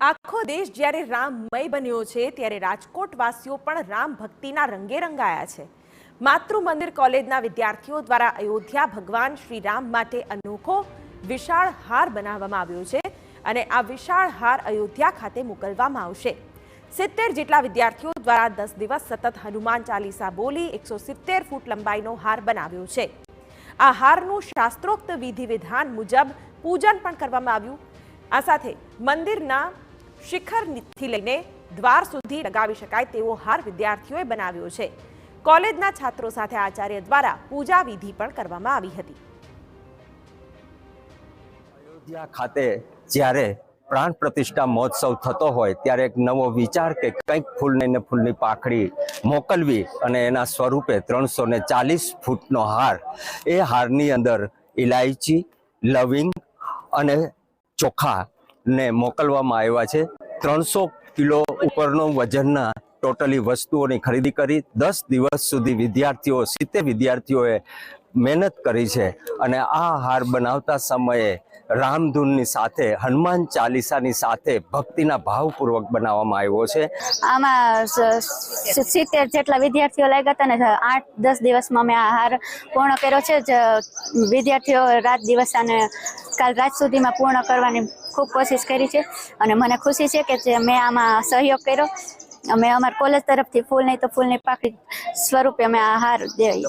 આખો દેશ જ્યારે રામમય બન્યો છે ત્યારે રાજકોટ વાસીઓ પણ રામ ભક્તિના રંગે રંગાયા છે। માતૃ મંદિર કોલેજના વિદ્યાર્થીઓ દ્વારા અયોધ્યા ભગવાન શ્રી રામ માટે અનોખો વિશાળ હાર બનાવવામાં આવ્યો છે અને આ વિશાળ હાર અયોધ્યા ખાતે મોકલવામાં આવશે। 70 જેટલા વિદ્યાર્થીઓ દ્વારા 10 દિવસ સતત હનુમાન ચાલીસા બોલી 170 ફૂટ લંબાઈનો હાર બનાવ્યો છે। આ હારનું શાસ્ત્રોક્ત વિધિ વિધાન મુજબ પૂજન પણ કરવામાં આવ્યું। આ સાથે મંદિરના શિખરથી લઈને દ્વાર સુધી લગાવી શકાય તેવો હાર વિદ્યાર્થીઓએ બનાવ્યો છે। કોલેજના છાત્રો સાથે આચાર્ય દ્વારા પૂજા વિધિ પણ કરવામાં આવી હતી। અયોધ્યા ખાતે જ્યારે પ્રાણ પ્રતિષ્ઠા મહોત્સવ થતો હોય ત્યારે એક નવો વિચાર કે કંઈક ફૂલની પાખડી મોકલવી અને એના સ્વરૂપે 340 ફૂટનો હાર, એ હારની અંદર ઇલાયચી, લવિંગ અને ચોખા ને મોકલવામાં આવ્યા છે। 300 કિલો ઉપરનો વજનના ટોટલી વસ્તુઓની ખરીદી કરી 10 દિવસ સુધી 70 વિદ્યાર્થીઓએ મહેનત કરી છે અને આ હાર બનાવતા સમયે રામધૂનની સાથે હનુમાન ચાલીસાની સાથે ભક્તિના ભાવપૂર્વક બનાવવામાં આવ્યો છે। આમાં 70 જેટલા વિદ્યાર્થીઓ લાગ્યા હતા ને 8-10 દિવસમાં મેં આ હાર પૂર્ણ કર્યો છે। વિદ્યાર્થીઓ રાત દિવસ અને કાલ રાત સુધીમાં પૂર્ણ કરવાની ખૂબ કોશિશ કરી છે અને મને ખુશી છે કે મેં આમાં સહયોગ કર્યો। અમે અમારા કોલેજ તરફથી ફૂલ નહીં તો ફૂલની પાકડી સ્વરૂપે અમે આ હાર દેવી।